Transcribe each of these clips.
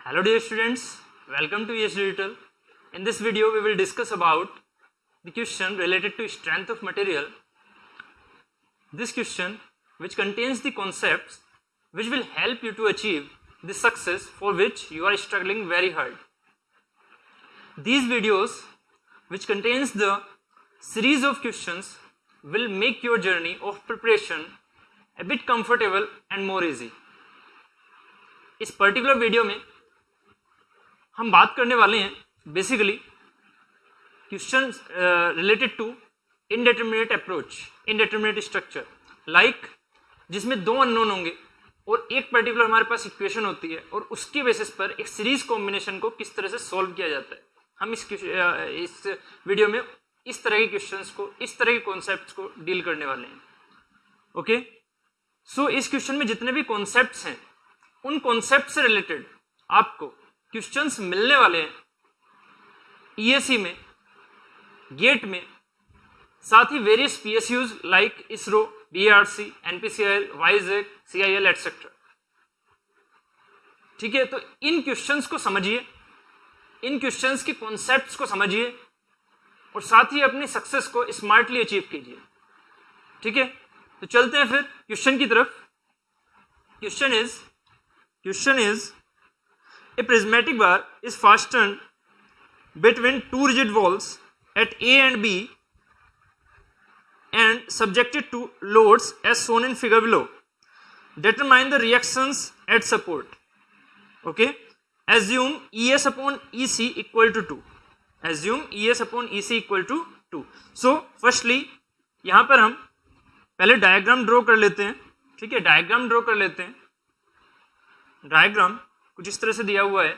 Hello dear students, welcome to ES Digital. In this video we will discuss about the question related to strength of material. This question which contains the concepts which will help you to achieve the success for which you are struggling very hard. These videos which contains the series of questions will make your journey of preparation a bit comfortable and more easy. इस particular video में हम बात करने वाले हैं basically question related to indeterminate approach, indeterminate structure, like जिसमें दो unknown होंगे और एक पर्टिकुलर हमारे पास इक्वेशन होती है और उसके बेसिस पर एक सीरीज कॉम्बिनेशन को किस तरह से सॉल्व किया जाता है. हम इस वीडियो में इस तरह के क्वेश्चंस को, इस तरह के कॉन्सेप्ट्स को डील करने वाले हैं. ओके, सो इस क्वेश्चन में जितने भी कॉन्सेप्ट्स हैं उन कॉन्सेप्ट से रिलेटेड आपको क्वेश्चंस मिलने वाले हैं ईएससी में, गेट में, साथ ही various PSUs like ISRO, BARC, NPCIL, Vizag, CIL etcetera. ठीक है, तो इन क्वेश्चंस को समझिए, इन क्वेश्चंस के कॉन्सेप्ट्स को समझिए और साथ ही अपनी सक्सेस को स्मार्टली अचीव कीजिए. ठीक है, तो चलते हैं फिर क्वेश्चन की तरफ. Question is a prismatic bar is fastened between two rigid walls at A and B and subjected to loads as shown in figure below. Determine the reactions at support. Okay, assume ES upon EC equal to 2. Assume ES upon EC equal to 2. So firstly यहाँ पर हम पहले diagram draw कर लेते हैं. ठीक है, diagram draw कर लेते हैं. डायग्राम कुछ इस तरह से दिया हुआ है.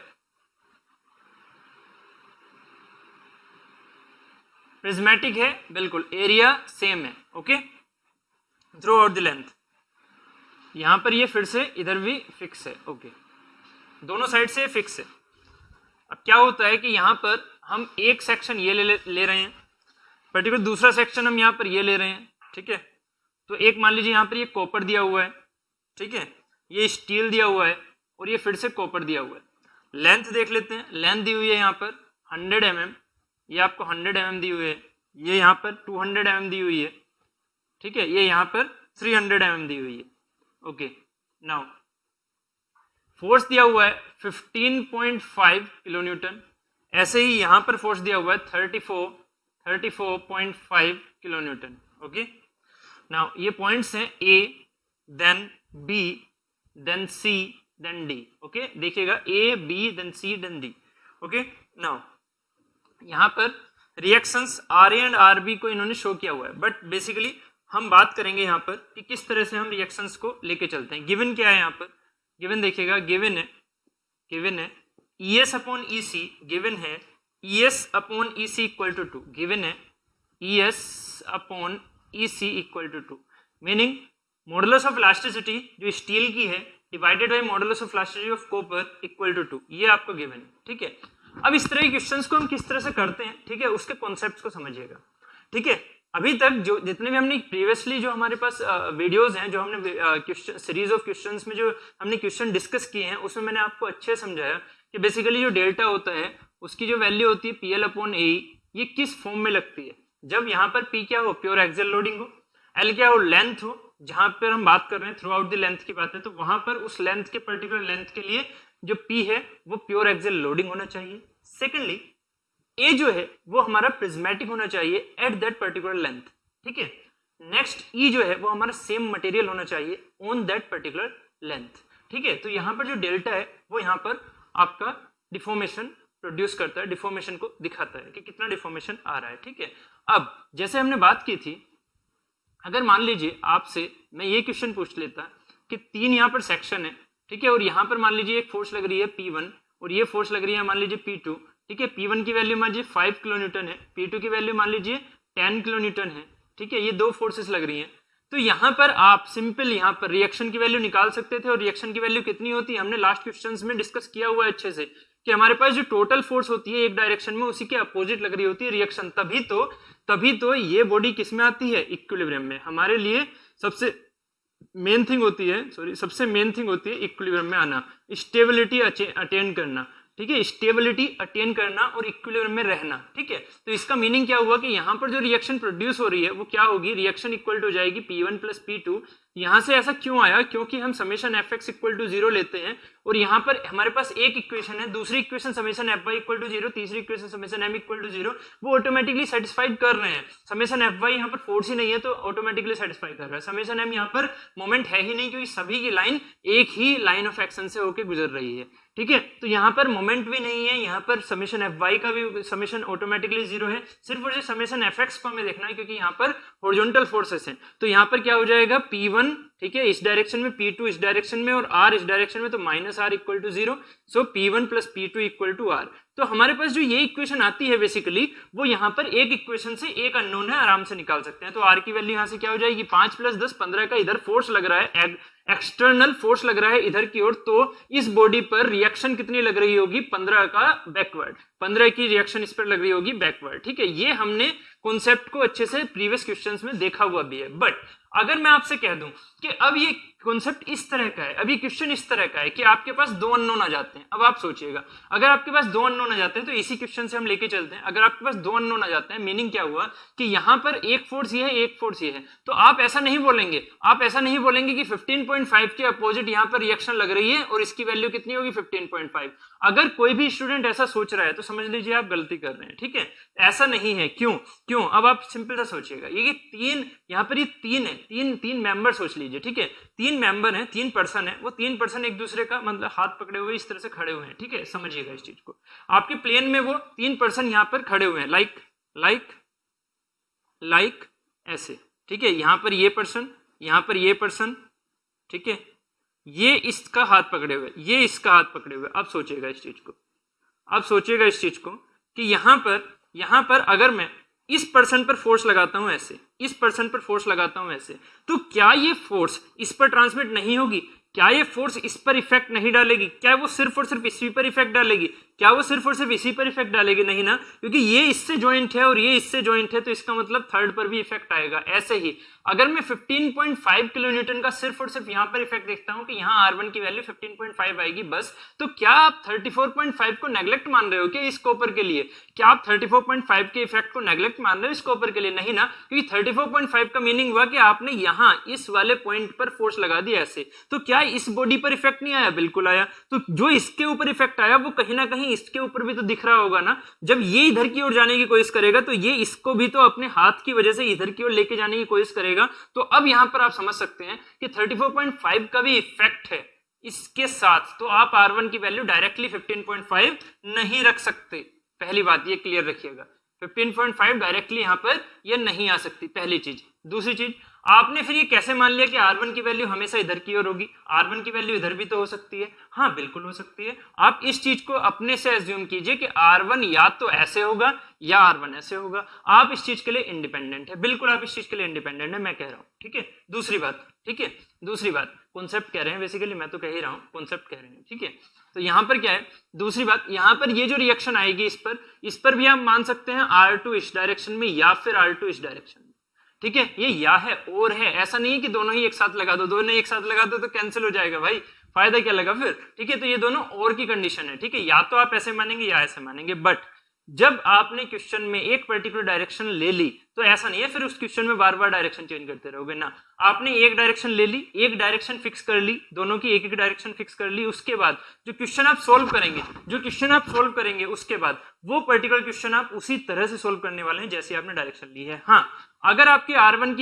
प्रिज्मेटिक है, बिल्कुल एरिया सेम है. Okay, through out the length. यहां पर ये फिर से इधर भी फिक्स है. ओके, दोनों साइड से फिक्स है. अब क्या होता है कि यहां पर हम एक सेक्शन ये ले रहे हैं, पर्टिकुलर दूसरा सेक्शन हम यहां पर ये ले रहे हैं. ठीक है, तो एक मान लीजिए यहां पर ये कॉपर दिया हुआ है. ठीक है, ये स्टील दिया हुआ है और ये फिर से कॉपर दिया हुआ है. लेंथ देख लेते हैं. लेंथ दी हुई है यहाँ पर 100 mm, ये आपको 100 mm दी हुई है. ये यहाँ पर 200 mm दी हुई है. ठीक है, ये यहाँ पर 300 mm दी हुई है. ओके, नाउ फोर्स दिया हुआ है 15.5 किलो न्यूटन. ऐसे ही यहाँ पर फोर्स दिया हुआ है 34.5 किलो न्यूटन. ओके, नाउ ये पॉइंट्स हैं A, then B, then C, then D. Okay, देखिएगा A, B, then C, then D. Okay, now यहाँ पर रिएक्शंस RA एंड RB को इन्होंने शो किया हुआ है, बट बेसिकली हम बात करेंगे यहाँ पर कि किस तरह से हम रिएक्शंस को लेके चलते हैं. गिवन क्या है यहाँ पर? गिवन देखिएगा, गिवन है ES अपॉन EC, गिवन है ES upon EC equal to 2. Given है ES upon EC equal to 2, meaning modulus of elasticity जो स्टील की है divided by modulus of elasticity of copper equal to 2. ये आपको given है. ठीक है, अब इस तरह के क्वेश्चंस को हम किस तरह से करते हैं, ठीक है, उसके कॉन्सेप्ट्स को समझिएगा. ठीक है, अभी तक जो जितने भी हमने प्रीवियसली जो हमारे पास वीडियोस हैं, जो हमने क्वेश्चन सीरीज ऑफ क्वेश्चंस में जो हमने क्वेश्चन डिस्कस किए हैं, उसमें मैंने आपको अच्छे समझाया कि बेसिकली जो डेल्टा होता है उसकी जो वैल्यू होती है PL अपॉन AE, ये किस फॉर्म में लगती है. जब यहाँ पर P क्या हो, प्योर एक्सियल लोडिंग हो, L क्या हो, लेंथ हो. जहां पर हम बात कर रहे हैं थ्रू आउट द लेंथ की बात है, तो वहां पर उस लेंथ के पर्टिकुलर लेंथ के लिए जो P है वो प्योर एक्सियल लोडिंग होना चाहिए. सेकेंडली A जो है वो हमारा प्रिज्मेटिक होना चाहिए एट दैट पर्टिकुलर लेंथ. ठीक है, नेक्स्ट E जो है वो हमारा सेम मटेरियल होना चाहिए ऑन दैट पर्टिकुलर लेंथ. ठीक है, तो यहाँ पर जो डेल्टा है वो यहाँ पर आपका डिफॉर्मेशन प्रोड्यूस करता है, डिफॉर्मेशन को दिखाता है कि कितना डिफॉर्मेशन आ रहा है. ठीक है, अब जैसे हमने बात की थी, अगर मान लीजिए आपसे मैं ये क्वेश्चन पूछ लेता कि 3 यहाँ पर सेक्शन है. ठीक है, और यहाँ पर मान लीजिए एक फोर्स लग रही है P1 और ये फोर्स लग रही है मान लीजिए P2. ठीक है, P1 की वैल्यू मान लीजिए 5 किलो न्यूटन है, P2 की वैल्यू मान लीजिए 10 किलो न्यूटन है. ठीक है, ये दो फोर्सेस लग रही हैं. तो यहाँ पर आप सिंपल यहाँ पर रिएक्शन की वैल्यू निकाल सकते थे. और रिएक्शन की वैल्यू कितनी होती है हमने लास्ट क्वेश्चन में डिस्कस किया हुआ है अच्छे से, कि हमारे पास जो टोटल फोर्स होती है एक डायरेक्शन में, उसी के अपोजिट लग रही होती है रिएक्शन. तभी तो ये बॉडी किस में आती है, इक्विलिब्रियम में. हमारे लिए सबसे मेन थिंग होती है, सॉरी, सबसे मेन थिंग होती है इक्विलिब्रियम में आना, स्टेबिलिटी अटेन करना, ठीक है, स्टेबिलिटी अटेन करना और इक्विलिब्रियम में रहना, ठीक है। तो इसका मीनिंग क्या हुआ कि यहाँ पर जो रिएक्शन प्रोड्यूस हो रही है वो क्या होगी, रिएक्शन इक्वल टू हो जाएगी P1 प्लस P2। यहाँ से ऐसा क्यों आया, क्योंकि हम summation F X equal to 0 लेते हैं और यहाँ पर हमारे पास एक इक्वेशन है, दूसरी equation summation F Y equal to 0, तीसरी equation summation M equal to 0, वो ऑटोमेटिकली सेटिस्फाइड कर रहे हैं। समेशन एफ वाई यहाँ पर फोर्स ही नहीं है तो ऑटोमेटिकली सेटिस्फाई कर रहा है। समेशन एम यहाँ पर मोमेंट है ही नहीं क्योंकि सभी की लाइन एक ही लाइन ऑफ एक्शन से होकर गुजर रही है, ठीक है। तो यहाँ पर मोमेंट भी नहीं है, यहाँ पर समेशन एफ वाई का भी समेशन ऑटोमेटिकली 0 है, सिर्फ और सिर्फ समेशन एफ एक्स को हमें देखना है क्योंकि यहाँ पर हॉरिजॉन्टल फोर्सेस हैं। तो यहाँ पर क्या हो जाएगा P1, ठीक है, इस डायरेक्शन में, P2 इस डायरेक्शन में और R इस डायरेक्शन में, तो minus R equal to 0, so P1 plus P2 equal to R। तो हमारे पास जो ये इक्वेशन आती है बेसिकली वो यहाँ पर एक इक्वेशन से एक अननोन है, आराम से निकाल सकते हैं। तो R की वैल्यू यहाँ से क्या हो जाएगी, 5 प्लस 10 15 का इधर फोर्स लग रहा है, एक्सटर्नल फोर्स लग रहा है इधर की ओर, तो इस बॉडी पर रिएक्शन कितनी लग रही होगी, 15 का बैकवर्ड, 15 की रिएक्शन इस पर लग रही होगी बैकवर्ड, ठीक है। ये हमने कॉन्सेप्ट को अच्छे से प्रीवियस क्वेश्चंस में देखा हुआ भी है। बट अगर मैं आपसे कह दूं कि अब ये कॉन्सेप्ट इस तरह का है, अब ये क्वेश्चन इस तरह का है कि आपके पास दो अननोन आ जाते हैं। अब आप सोचिएगा, अगर आपके पास दो अननोन आ जाते हैं तो इसी क्वेश्चन से हम लेके चलते हैं। अगर आपके पास दो अननोन आ जाते हैं, मीनिंग क्या हुआ कि यहाँ पर एक फोर्स ये है, एक फोर्स ये है, तो आप ऐसा नहीं बोलेंगे, आप ऐसा नहीं बोलेंगे कि 15.5 के अपोजिट यहाँ पर रिएक्शन लग रही है और इसकी वैल्यू कितनी होगी 15.5। अगर कोई भी स्टूडेंट ऐसा सोच रहा है तो समझ लीजिए आप गलती कर रहे हैं, ठीक है। ऐसा नहीं है, क्यों क्यों अब आप सिंपल सा सोचिएगा, ये तीन, यहाँ पर ये तीन है, तीन मेंबर सोच लीजिए, ठीक है, तीन मेंबर हैं, 3 पर्सन है, वो 3 पर्सन एक दूसरे का मतलब हाथ पकड़े हुए इस तरह से खड़े हुए हैं, ठीक है, समझिएगा इस चीज को। आपके प्लेन में वो 3 पर्सन यहाँ पर खड़े हुए हैं, लाइक ऐसे, ठीक है, यहाँ पर ये पर्सन, यहाँ पर ये पर्सन, ठीक है, ये इसका हाथ पकड़े हुए, ये इसका हाथ पकड़े हुए। अब सोचिएगा इस चीज को, अब सोचिएगा इस चीज को कि यहाँ पर अगर मैं इस पर्सन पर फोर्स लगाता हूं ऐसे, इस पर्सन पर फोर्स लगाता हूं ऐसे, तो क्या ये फोर्स इस पर ट्रांसमिट नहीं होगी, क्या ये फोर्स इस पर इफेक्ट नहीं डालेगी, क्या वो सिर्फ और सिर्फ इसी पर इफेक्ट डालेगी, क्या वो सिर्फ और सिर्फ इसी पर इफेक्ट डालेगी, नहीं ना, क्योंकि ये इससे ज्वाइंट है और ये इससे ज्वाइंट है, तो इसका मतलब थर्ड पर भी इफेक्ट आएगा। ऐसे ही अगर मैं 15.5 किलो न्यूटन का सिर्फ और सिर्फ यहाँ पर इफेक्ट देखता हूँ कि यहाँ R1 की वैल्यू 15.5 आएगी बस, तो क्या आप 34.5 को नेग्लेक्ट मान रहे हो क्या इस कॉपर के लिए, क्या आप 34.5 के इफेक्ट को नेग्लेक्ट मान रहे हो इस कॉपर के लिए, नहीं ना, क्योंकि 34.5 का मीनिंग हुआ कि आपने यहाँ इस वाले पॉइंट पर फोर्स लगा दिया ऐसे, तो क्या इस बॉडी पर इफेक्ट नहीं आया, बिल्कुल आया। तो जो इसके ऊपर इफेक्ट आया वो कहीं ना कहीं इसके ऊपर भी तो दिख रहा होगा ना। जब ये इधर की ओर जाने की कोशिश करेगा तो ये इसको भी तो अपने हाथ की वजह से इधर की ओर लेके जाने की कोशिश करेगा। तो अब यहां पर आप समझ सकते हैं कि 34.5 का भी इफेक्ट है इसके साथ, तो आप R1 की वैल्यू डायरेक्टली 15.5 नहीं रख सकते। पहली बात ये क्लियर रखिएगा, 15.5 डायरेक्टली यहां पर ये नहीं आ सकती, पहली चीज। दूसरी चीज, आपने फिर ये कैसे मान लिया कि R1 की वैल्यू हमेशा इधर की ओर होगी, R1 की वैल्यू इधर भी तो हो सकती है। हाँ बिल्कुल हो सकती है। आप इस चीज को अपने से एज्यूम कीजिए कि R1 या तो ऐसे होगा या R1 ऐसे होगा। आप इस चीज के लिए इंडिपेंडेंट है, बिल्कुल आप इस चीज के लिए इंडिपेंडेंट है, मैं कह रहा हूं, ठीक है। दूसरी बात, ठीक है, दूसरी बात, कॉन्सेप्ट कह रहे हैं बेसिकली, मैं तो कह ही रहा हूं, कॉन्सेप्ट कह रहे हैं, ठीक है। तो यहां पर क्या है, दूसरी बात, यहां पर ये जो रिएक्शन आएगी इस पर भी आप मान सकते हैं R2 इस डायरेक्शन में या फिर R2 इस डायरेक्शन में, ठीक है। ये या है और है, ऐसा नहीं है कि दोनों ही एक साथ लगा दो, दोनों एक साथ लगा दो तो कैंसिल हो जाएगा भाई, फायदा क्या लगा फिर, ठीक है। तो ये दोनों और की कंडीशन है, ठीक है, या तो आप ऐसे मानेंगे या ऐसे मानेंगे। बट जब आपने क्वेश्चन में एक पर्टिकुलर डायरेक्शन ले ली तो ऐसा नहीं है फिर उस क्वेश्चन में बार बार डायरेक्शन चेंज करते रहोगे ना। आपने एक डायरेक्शन ले ली, एक डायरेक्शन फिक्स कर ली, दोनों की एक एक डायरेक्शन फिक्स कर ली, उसके बाद जो क्वेश्चन आप सोल्व करेंगे, उसके बाद वो पर्टिकुलर क्वेश्चन आप उसी तरह से सोल्व करने वाले हैं जैसे आपने डायरेक्शन ली है। हाँ, अगर आपकी R1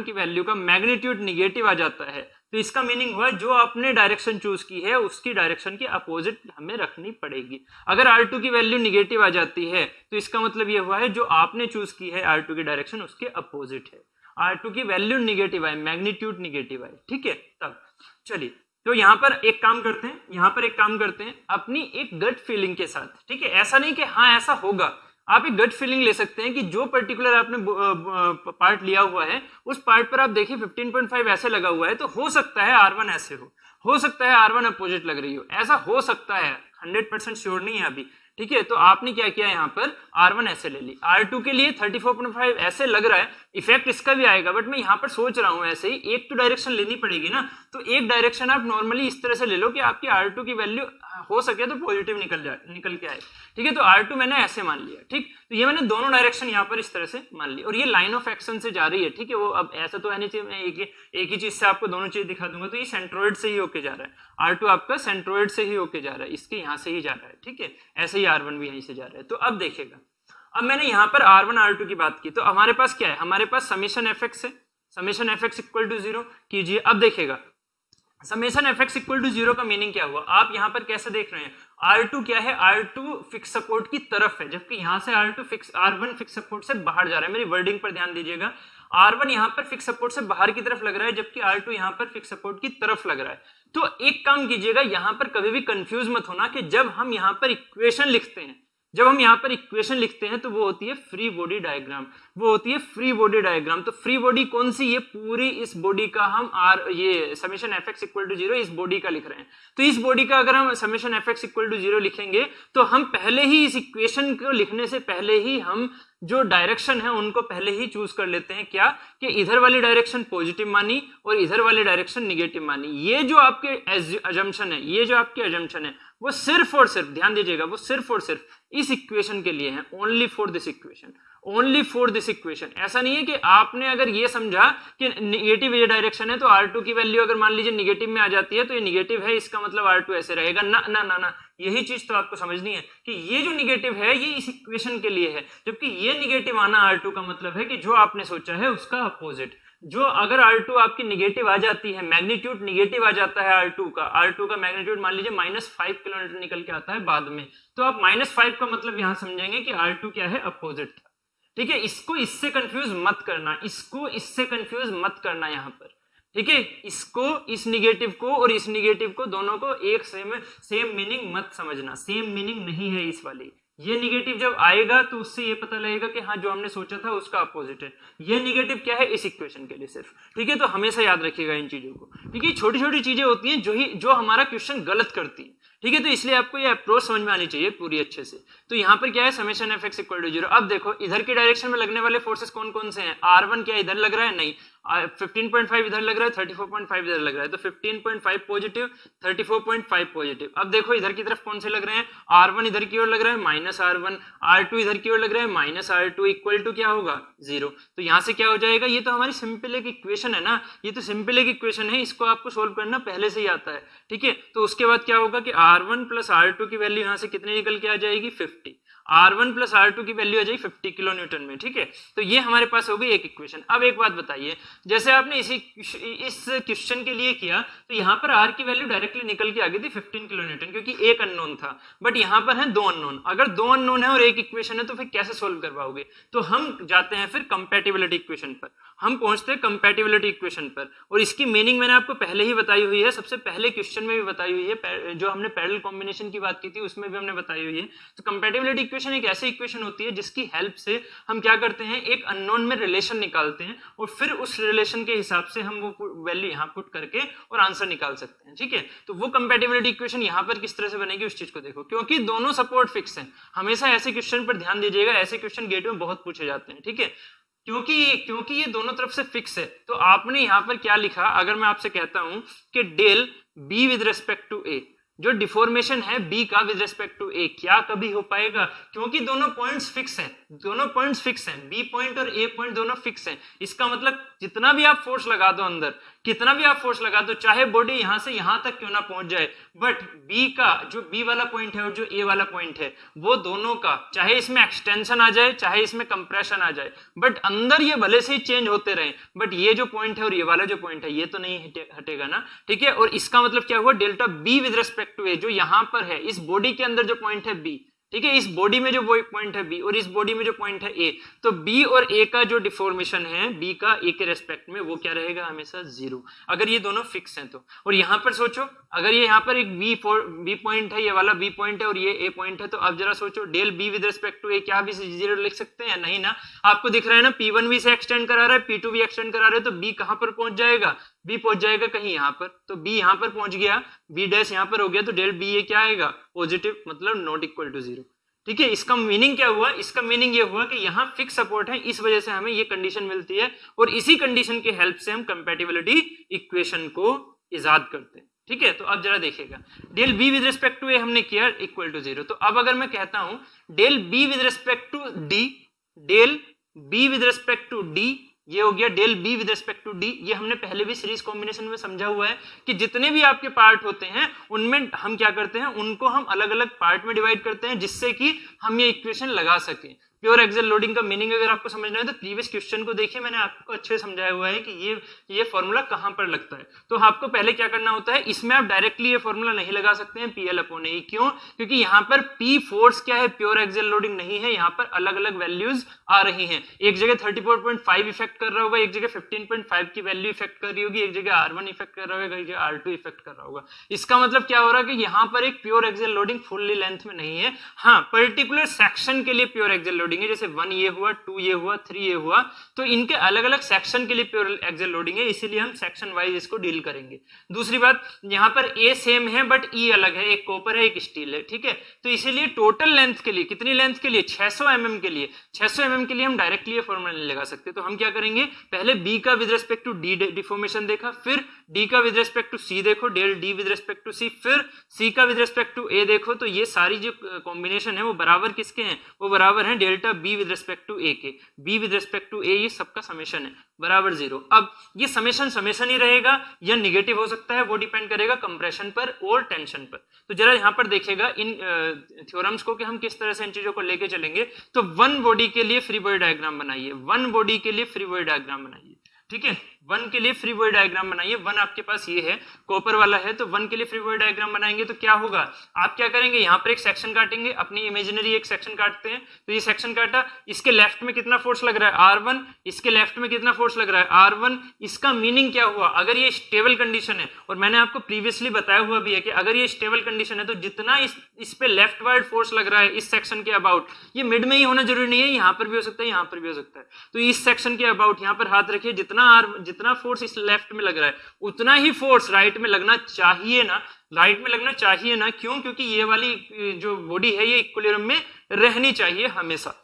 की वैल्यू का मैग्नीट्यूड निगेटिव आ जाता है तो इसका मीनिंग हुआ जो आपने डायरेक्शन चूज की है उसकी डायरेक्शन की अपोजिट हमें रखनी पड़ेगी। अगर R2 की वैल्यू निगेटिव आ जाती है तो इसका मतलब यह हुआ है जो आपने चूज की है R2 की डायरेक्शन उसके अपोजिट है। R2 की वैल्यू निगेटिव आए, मैग्नीट्यूड निगेटिव आए, ठीक है। तब चलिए, तो यहां पर एक काम करते हैं, अपनी एक गट फीलिंग के साथ, ठीक है। ऐसा नहीं कि हाँ ऐसा होगा, आप एक गट फीलिंग ले सकते हैं कि जो पर्टिकुलर आपने पार्ट लिया हुआ है उस पार्ट पर आप देखिए 15.5 ऐसे लगा हुआ है, तो हो सकता है R1 ऐसे हो सकता है R1 अपोजिट लग रही हो, ऐसा हो सकता है, 100% श्योर नहीं है अभी, ठीक है। तो आपने क्या किया यहाँ पर R1 ऐसे ले ली, R2 के लिए 34.5 ऐसे लग रहा है, इफेक्ट इसका भी आएगा, बट मैं यहाँ पर सोच रहा हूँ ऐसे ही एक तो डायरेक्शन लेनी पड़ेगी ना, तो एक डायरेक्शन आप नॉर्मली इस तरह से ले लो कि आपकी R2 की वैल्यू हो सके तो पॉजिटिव निकल के आए, ठीक है। तो R2 मैंने ऐसे मान लिया, ठीक। तो ये मैंने दोनों डायरेक्शन यहाँ पर इस तरह से मान ली, और ये लाइन ऑफ एक्शन से जा रही है, ठीक है। वो अब ऐसा तो है नहीं चाहिए मैं एक ही चीज से आपको दोनों चीज दिखा दूंगा। तो ये सेंट्रोइड से ही होके जा रहा है, R2 आपका सेंट्रोइड से ही होके जा रहा है, इसके यहाँ से ही जा रहा है, ठीक है। ऐसे ही R1 भी यहीं से जा रहा है। तो अब देखिएगा, अब मैंने यहाँ पर R1 R2 की बात की, तो हमारे पास क्या है, हमारे पास समेशन fx है, समेशन fx इक्वल टू 0 कीजिए। अब देखिएगा समेशन fx इक्वल टू 0 का मीनिंग क्या हुआ, आप यहाँ पर कैसे देख रहे हैं, R2 क्या है, R2 फिक्स सपोर्ट की तरफ है, जबकि यहाँ से R1 फिक्स सपोर्ट से बाहर जा रहा है। मेरी वर्डिंग पर ध्यान दीजिएगा, R1 यहाँ पर फिक्स सपोर्ट से बाहर की तरफ लग रहा है, जबकि R2 यहाँ पर फिक्स सपोर्ट की तरफ लग रहा है। तो एक काम कीजिएगा, यहाँ पर कभी भी कंफ्यूज मत होना कि जब हम यहाँ पर इक्वेशन लिखते हैं, जब हम यहाँ पर इक्वेशन लिखते हैं तो वो होती है फ्री बॉडी डायग्राम, वो होती है फ्री बॉडी डायग्राम। तो फ्री बॉडी कौन सी, ये पूरी इस बॉडी का हम ये समेशन fx इक्वल टू 0 इस बॉडी का लिख रहे हैं। तो इस बॉडी का अगर हम समेशन fx इक्वल टू 0 लिखेंगे तो हम पहले ही इस इक्वेशन को लिखने से पहले ही हम जो डायरेक्शन है उनको पहले ही चूज कर लेते हैं, क्या कि इधर वाली डायरेक्शन पॉजिटिव मानी और इधर वाली डायरेक्शन निगेटिव मानी। ये जो आपके अजम्पशन है, ये जो आपके अजम्पशन है वो सिर्फ और सिर्फ, ध्यान दीजिएगा, वो सिर्फ और सिर्फ इस इक्वेशन के लिए है, only for this equation, only for this equation. ऐसा नहीं है कि आपने अगर ये समझा कि निगेटिव ये डायरेक्शन है तो R2 की वैल्यू अगर मान लीजिए निगेटिव में आ जाती है तो ये निगेटिव है, इसका मतलब R2 ऐसे रहेगा, ना ना ना ना, यही चीज तो आपको समझनी है कि ये जो निगेटिव है ये इस इक्वेशन के लिए है, जबकि ये निगेटिव आना R2 का मतलब है कि जो आपने सोचा है उसका अपोजिट। जो अगर R2 आपकी निगेटिव आ जाती है, मैग्नीट्यूड निगेटिव आ जाता है R2 का मैग्नीट्यूड मान लीजिए -5 किलोमीटर निकल के आता है बाद में, तो आप -5 का मतलब यहां समझेंगे कि R2 क्या है, अपोजिट था, ठीक है। इसको इससे कंफ्यूज मत करना, इसको इससे कंफ्यूज मत करना यहाँ पर, ठीक है। इसको, इस निगेटिव को और इस निगेटिव को दोनों को एक सेम मीनिंग मत समझना, सेम मीनिंग नहीं है इस वाली। ये निगेटिव जब आएगा तो उससे ये पता लगेगा कि हाँ जो हमने सोचा था उसका अपोजिट है। ये निगेटिव क्या है, इस इक्वेशन के लिए सिर्फ, ठीक है। तो हमेशा याद रखिएगा इन चीजों को, ठीक है। छोटी छोटी चीजें होती हैं जो हमारा क्वेश्चन गलत करती है, ठीक है। तो इसलिए आपको ये अप्रोच समझ में आनी चाहिए पूरी अच्छे से। तो यहाँ पर क्या है, समेशन fx इक्वल टू 0। अब देखो इधर की डायरेक्शन में लगने वाले फोर्सेस कौन कौन से हैं, R1 क्या इधर लग रहा है, नहीं, 15.5 इधर लग रहा है, 34.5 इधर लग रहा है, तो 15.5 पॉजिटिव, 34.5 पॉजिटिव। अब देखो इधर की तरफ कौन से लग रहे हैं, R1 इधर की ओर लग रहा है -R1, R2 इधर की ओर लग रहा है -R2, इक्वल टू क्या होगा 0। तो यहाँ से क्या हो जाएगा, ये तो हमारी सिंपल एक इक्वेशन है ना, ये तो सिंपल एक इक्वेशन है, इसको आपको सोल्व करना पहले से ही आता है, ठीक है। तो उसके बाद क्या होगा कि R1 प्लस R2 की वैल्यू यहाँ से कितनी निकल के आ जाएगी, 50। R1 प्लस R2 की वैल्यू आ जाएगी 50 किलो न्यूटन में, ठीक है। तो ये हमारे पास हो गई एक इक्वेशन। अब एक बात बताइए, जैसे आपने इस क्वेश्चन के लिए किया तो यहाँ पर R की वैल्यू डायरेक्टली निकल के आ गई थी 15 किलो न्यूटन, क्योंकि एक अननोन था, बट यहाँ पर है 2 अननोन। अगर 2 अननोन है और एक इक्वेशन है तो फिर कैसे सोल्व कर पाओगे, तो हम जाते हैं फिर कंपैटिबिलिटी इक्वेशन पर, हम पहुंचते हैं कंपैटिबिलिटी इक्वेशन पर। और इसकी मीनिंग मैंने आपको पहले ही बताई हुई है, सबसे पहले क्वेश्चन में भी बताई हुई है, जो हमने पैरेलल कॉम्बिनेशन की बात की थी उसमें भी हमने बताई हुई है। तो कंपैटिबिलिटी इक्वेशन एक ऐसी इक्वेशन होती है जिसकी हेल्प से हम क्या करते हैं, एक अननोन में रिलेशन निकालते हैं और फिर उस रिलेशन के हिसाब से हम वो वैल्यू यहाँ पुट करके और आंसर निकाल सकते हैं, ठीक है। तो वो कंपैटिबिलिटी इक्वेशन यहाँ पर किस तरह से बनेगी उस चीज को देखो, क्योंकि दोनों सपोर्ट फिक्स हैं। हमेशा ऐसे क्वेश्चन पर ध्यान दीजिएगा, ऐसे क्वेश्चन गेट में बहुत पूछे जाते हैं, ठीक है। क्योंकि ये दोनों तरफ से फिक्स है, तो आपने यहाँ पर क्या लिखा, अगर मैं आपसे कहता हूं कि del B with respect to A, जो डिफॉर्मेशन है बी का विद रेस्पेक्ट टू ए, क्या कभी हो पाएगा, क्योंकि दोनों पॉइंट्स फिक्स हैं, दोनों पॉइंट्स फिक्स हैं, बी पॉइंट और ए पॉइंट दोनों फिक्स हैं। इसका मतलब जितना भी आप फोर्स लगा दो अंदर, कितना भी आप फोर्स लगा दो, चाहे बॉडी यहां से यहां तक क्यों ना पहुंच जाए, बट बी का जो बी वाला पॉइंट है और जो ए वाला पॉइंट है, वो दोनों का, चाहे इसमें एक्सटेंशन आ जाए चाहे इसमें कंप्रेशन आ जाए, बट अंदर ये भले से ही चेंज होते रहे, बट ये जो पॉइंट है और ये वाला जो पॉइंट है ये तो नहीं हटेगा ना, ठीक है। और इसका मतलब क्या हुआ, delta B with respect to A, जो यहां पर है इस बॉडी के अंदर जो पॉइंट है बी, ठीक है, इस बॉडी में जो पॉइंट है बी और इस बॉडी में जो पॉइंट है ए, तो बी और ए का जो डिफॉर्मेशन है बी का ए के रेस्पेक्ट में, वो क्या रहेगा, हमेशा 0, अगर ये दोनों फिक्स हैं तो। और यहां पर सोचो, अगर ये यहाँ पर एक बी पॉइंट है, ये वाला बी पॉइंट है और ये ए पॉइंट है, तो अब जरा सोचो del B with respect to A, क्या भी 0 लिख सकते हैं, नहीं ना। आपको दिख रहा है ना, P1 भी से एक्सटेंड करा रहा है, P2 भी एक्सटेंड करा रहे हैं, तो बी कहां पर पहुंच जाएगा, बी पहुंच जाएगा कहीं यहाँ पर, तो बी यहाँ पर पहुंच गया, बी डैश यहाँ पर हो गया, तो डेल बी ए क्या आएगा, पॉजिटिव, मतलब नॉट इक्वल टू 0, ठीक है। इसका मीनिंग क्या हुआ, इसका मीनिंग ये हुआ कि यहाँ फिक्स सपोर्ट है, इस वजह से हमें ये कंडीशन मिलती है और इसी कंडीशन के हेल्प से हम कंपैटिबिलिटी इक्वेशन को इजाद करते हैं। ठीक है। तो अब जरा देखिएगा, del B with respect to A हमने किया इक्वल टू 0। तो अब अगर मैं कहता हूं del B with respect to D, del B with respect to D, ये हो गया del B with respect to D. ये हमने पहले भी सीरीज कॉम्बिनेशन में समझा हुआ है कि जितने भी आपके पार्ट होते हैं उनमें हम क्या करते हैं, उनको हम अलग अलग पार्ट में डिवाइड करते हैं जिससे कि हम ये इक्वेशन लगा सकें। प्योर एक्सियल लोडिंग का मीनिंग अगर आपको समझना है तो प्रीवियस क्वेश्चन को देखिए, मैंने आपको अच्छे से समझाया हुआ है कि ये फॉर्मूला कहां पर लगता है। तो आपको पहले क्या करना होता है, इसमें आप डायरेक्टली ये फॉर्मूला नहीं लगा सकते हैं PL अपॉन ए। क्यों? क्योंकि यहाँ पर P फोर्स क्या है, प्योर एक्सियल लोडिंग नहीं है, यहाँ पर अलग अलग वैल्यूज आ रही हैं। एक जगह 34.5 इफेक्ट कर रहा होगा, एक जगह 15.5 की वैल्यू इफेक्ट कर रही होगी, एक जगह R1 इफेक्ट कर रहा होगा, एक जगह R2 इफेक्ट कर रहा होगा। इसका मतलब क्या हो रहा है कि यहाँ पर एक pure axial loading fully length में नहीं है। हाँ, पर्टिकुलर सेक्शन के लिए प्योर एक्सियल लोडिंग है, जैसे 1 ये हुआ, 2 ये हुआ, 3 ये हुआ, तो इनके अलग अलग सेक्शन के लिए प्योर एक्सियल लोडिंग है, इसीलिए हम सेक्शन वाइज इसको डील करेंगे। दूसरी बात, यहाँ पर ए सेम है बट ई अलग है, एक कॉपर है एक स्टील है। ठीक है। तो इसीलिए टोटल लेंथ के लिए, कितनी लेंथ के लिए, 600 mm के लिए, 600 mm के लिए हम डायरेक्टली ये फॉर्मूला नहीं लगा सकते। तो हम क्या करेंगे, पहले बी का with respect to D deformation देखा, फिर डी का विद रिस्पेक्ट टू सी देखो, del D with respect to C, फिर सी का विद रिस्पेक्ट टू ए देखो। तो ये सारी जो कॉम्बिनेशन है वो बराबर किसके हैं, वो बराबर है delta B with respect to A के। B with respect to A ये सबका समेशन है बराबर 0। अब ये समेशन ही रहेगा या निगेटिव हो सकता है, वो डिपेंड करेगा कंप्रेशन पर और टेंशन पर। तो जरा यहाँ पर देखिएगा इन थ्योरम्स को कि हम किस तरह से इन चीजों को लेके चलेंगे। तो वन बॉडी के लिए फ्री बॉडी डायग्राम बनाइए, वन बॉडी के लिए फ्री बॉडी डायग्राम बनाइए। ठीक है, वन के लिए फ्री बॉडी डायग्राम बनाइए। वन आपके पास ये है, कॉपर वाला है, तो वन के लिए फ्री बॉडी डायग्राम बनाएंगे तो क्या होगा, आप क्या करेंगे, यहाँ पर एक सेक्शन काटेंगे, अपनी इमेजिनरी एक सेक्शन काटते हैं। तो ये सेक्शन काटा, इसके लेफ्ट में कितना फोर्स लग रहा है R1, इसके लेफ्ट में कितना फोर्स लग रहा है R1। इसका मीनिंग क्या हुआ, अगर ये स्टेबल कंडीशन है, और मैंने आपको प्रीवियसली बताया हुआ भी है कि अगर ये स्टेबल कंडीशन है तो जितना इस पे लेफ्ट वर्ड फोर्स लग रहा है इस सेक्शन के अबाउट, ये मिड में ही होना जरूरी नहीं है, यहाँ पर भी हो सकता है, यहाँ पर भी हो सकता है। तो इस सेक्शन के अबाउट यहाँ पर हाथ रखिए, जितना फोर्स इस लेफ्ट में लग रहा है उतना ही फोर्स राइट में लगना चाहिए ना, राइट में लगना चाहिए ना। क्यों? क्योंकि ये वाली जो बॉडी है ये इक्विलिब्रियम में रहनी चाहिए हमेशा।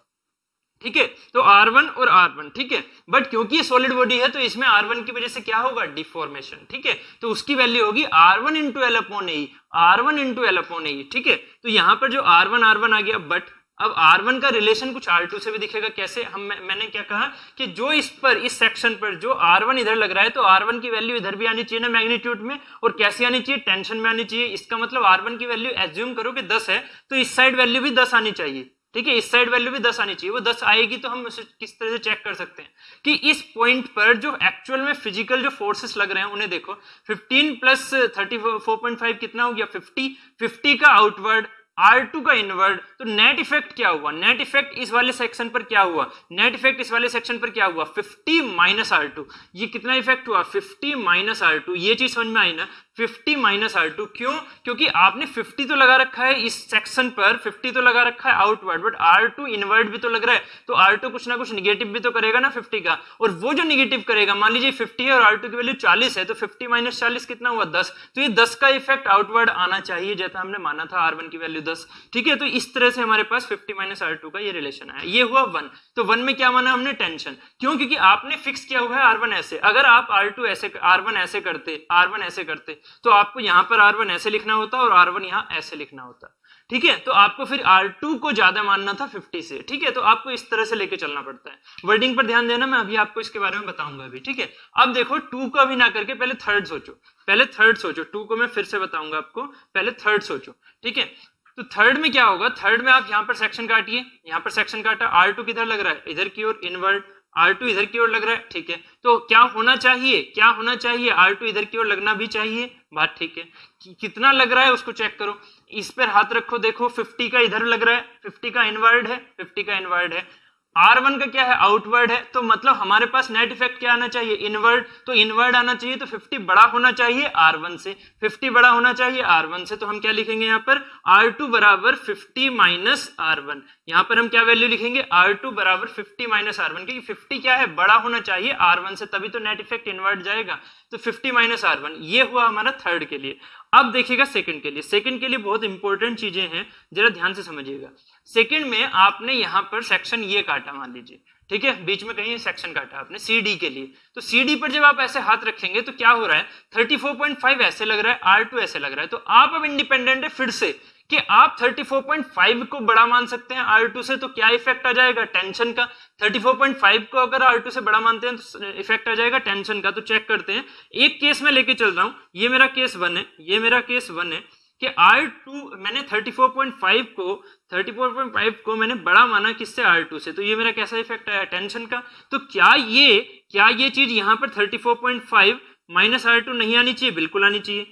ठीक है। तो R1 और R1, ठीक है, बट क्योंकि ये सॉलिड बॉडी है तो इसमें R1 की वजह से क्या होगा, डिफॉर्मेशन। ठीक है। तो उसकी वैल्यू होगी R1 इंटू एल अपॉन ए, R1 इंटू एल अपॉन ए। ठीक है। तो यहां पर जो R1 आ गया, बट अब R1 का रिलेशन कुछ R2 से भी दिखेगा। कैसे, मैंने क्या कहा कि जो इस सेक्शन पर जो R1 इधर लग रहा है तो R1 की वैल्यू इधर भी आनी चाहिए ना मैग्नीट्यूड में, और कैसे आनी चाहिए, टेंशन में आनी चाहिए। इसका मतलब R1 की वैल्यू एज्यूम करो कि 10 है तो इस साइड वैल्यू भी 10 आनी चाहिए। ठीक है, इस साइड वैल्यू भी 10 आनी चाहिए। वो 10 आएगी तो हम उसे किस तरह से चेक कर सकते हैं कि इस पॉइंट पर जो एक्चुअल में फिजिकल जो फोर्सेस लग रहे हैं उन्हें देखो। 15 प्लस 34.5 कितना हो गया, 50 का आउटवर्ड, R2 का इनवर्ड। तो नेट इफेक्ट क्या हुआ, नेट इफेक्ट इस वाले सेक्शन पर क्या हुआ, नेट इफेक्ट इस वाले सेक्शन पर क्या हुआ, 50 माइनस R2। ये कितना इफेक्ट हुआ, 50 माइनस R2। ये चीज समझ में आई ना, 50 माइनस R2। क्यों? क्योंकि आपने 50 तो लगा रखा है इस सेक्शन पर, 50 तो लगा रखा है आउटवर्ड, बट R2 इनवर्ड भी तो लग रहा है, तो R2 कुछ ना कुछ निगेटिव भी तो करेगा ना 50 का। और वो जो निगेटिव करेगा, मान लीजिए 50 है और R2 की वैल्यू 40 है, तो 50 माइनस 40 कितना हुआ, 10। तो ये 10 का इफेक्ट आउटवर्ड आना चाहिए, जैसा हमने माना था R1 की वैल्यू 10। ठीक है। तो इस तरह से हमारे पास 50 माइनस R2 का ये रिलेशन आया। ये हुआ 1। तो 1 में क्या माना हमने, टेंशन। क्यों? क्योंकि आपने फिक्स किया हुआ है R1 ऐसे। अगर आप R1 ऐसे करते तो आपको यहां पर R1 ऐसे लिखना होता और R1 यहां ऐसे लिखना होता। ठीक है। तो आपको फिर R2 को ज्यादा मानना था 50 से। ठीक है। तो आपको इस तरह से लेके चलना पड़ता है। वर्डिंग पर ध्यान देना, मैं अभी आपको इसके बारे में बताऊंगा अभी। ठीक है। अब देखो, 2 को अभी ना करके पहले थर्ड सोचो। 2 को मैं फिर से बताऊंगा आपको, पहले थर्ड सोचो। ठीक है। तो थर्ड में क्या होगा, थर्ड में आप यहाँ पर सेक्शन काटिए, यहाँ पर सेक्शन काटा, R2 किधर लग रहा है, इधर की ओर इनवर्ड, R2 इधर की ओर लग रहा है। ठीक है। तो क्या होना चाहिए, R2 इधर की ओर लगना भी चाहिए। बात ठीक है। कितना लग रहा है उसको चेक करो, इस पर हाथ रखो, देखो 50 का इधर लग रहा है, 50 का इनवर्ड है, R1 का क्या है, आउटवर्ड है। तो मतलब हमारे पास नेट इफेक्ट क्या आना चाहिए, इनवर्ड। तो इनवर्ड आना चाहिए, तो 50 बड़ा होना चाहिए R1 से, 50 बड़ा होना चाहिए R1 से। तो हम क्या लिखेंगे यहाँ पर, R2 बराबर 50 माइनस R1। यहाँ पर हम क्या वैल्यू लिखेंगे, R2 बराबर 50 माइनस R1, क्योंकि 50 क्या है, बड़ा होना चाहिए R1 से, तभी तो नेट इफेक्ट इनवर्ड जाएगा। तो 50 माइनस R1, ये हुआ हमारा थर्ड के लिए। अब देखिएगा सेकंड के लिए, सेकंड के लिए बहुत इंपॉर्टेंट चीजें हैं, जरा ध्यान से समझिएगा। सेकंड में आपने यहाँ पर सेक्शन ये काटा, मान लीजिए, ठीक है, बीच में कहीं सेक्शन काटा आपने सी डी के लिए, तो सी डी पर जब आप ऐसे हाथ रखेंगे तो क्या हो रहा है, 34.5 ऐसे लग रहा है, R2 ऐसे लग रहा है, तो आप अब इंडिपेंडेंट है फिर से कि आप 34.5 को बड़ा मान सकते हैं R2 से, तो क्या इफेक्ट आ जाएगा टेंशन का। 34.5 को अगर R2 से बड़ा मानते हैं तो इफेक्ट आ जाएगा टेंशन का। तो चेक करते हैं, एक केस में लेके चल रहा हूं, ये मेरा केस 1 है, ये मेरा केस 1 है कि R2 मैंने 34.5 को मैंने बड़ा माना किससे, R2 से, तो ये मेरा कैसा इफेक्ट आया, टेंशन का। तो क्या ये चीज यहां पर 34.5 माइनस R2 नहीं आनी चाहिए, बिल्कुल आनी चाहिए।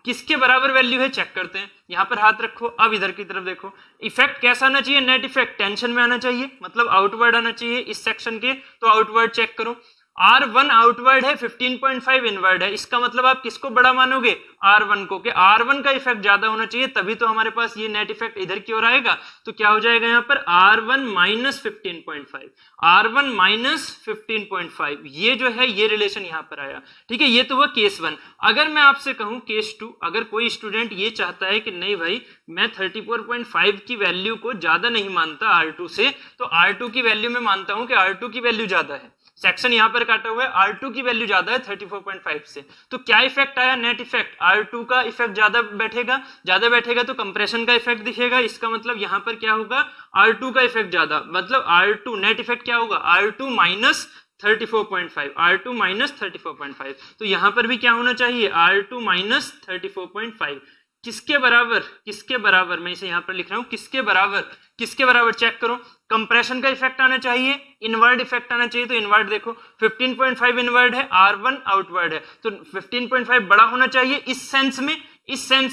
किसके बराबर वैल्यू है चेक करते हैं, यहां पर हाथ रखो, अब इधर की तरफ देखो, इफेक्ट कैसा आना चाहिए, नेट इफेक्ट टेंशन में आना चाहिए, मतलब आउटवर्ड आना चाहिए इस सेक्शन के, तो आउटवर्ड चेक करो, R1 आउटवर्ड है, 15.5 इनवर्ड है, इसका मतलब आप किसको बड़ा मानोगे, R1 को, कि R1 का इफेक्ट ज्यादा होना चाहिए, तभी तो हमारे पास ये नेट इफेक्ट इधर की ओर आएगा। तो क्या हो जाएगा यहाँ पर R1 माइनस 15.5, R1 माइनस 15.5, ये जो है ये रिलेशन यहाँ पर आया, ठीक है। ये तो हुआ केस 1। अगर मैं आपसे कहूं केस 2, अगर कोई स्टूडेंट ये चाहता है कि नहीं भाई मैं 34.5 की वैल्यू को ज्यादा नहीं मानता R2 से, तो R2 की वैल्यू में मानता हूं कि R2 की वैल्यू ज्यादा है, सेक्शन यहां पर काटा हुआ है, R2 की वैल्यू ज्यादा है 34.5 से, तो क्या इफेक्ट आया, नेट इफेक्ट, R2 का इफेक्ट ज्यादा बैठेगा तो कंप्रेशन का इफेक्ट दिखेगा, इसका मतलब यहां पर क्या होगा, R2 का इफेक्ट ज्यादा, मतलब R2 नेट इफेक्ट क्या होगा, R2 माइनस 34.5, R2 माइनस 34.5, तो यहां पर भी क्या होना चाहिए, R2 माइनस 34.5, किसके बराबर, मैं इसे यहां पर लिख रहा हूं, किसके बराबर चेक करो, कंप्रेशन का इफेक्ट आना चाहिए, इनवर्ड इफेक्ट आना चाहिए, तो इनवर्ड देखो 15.5 इनवर्ड है, R1 आउटवर्ड है, तो 15.5 बड़ा होना चाहिए इस सेंस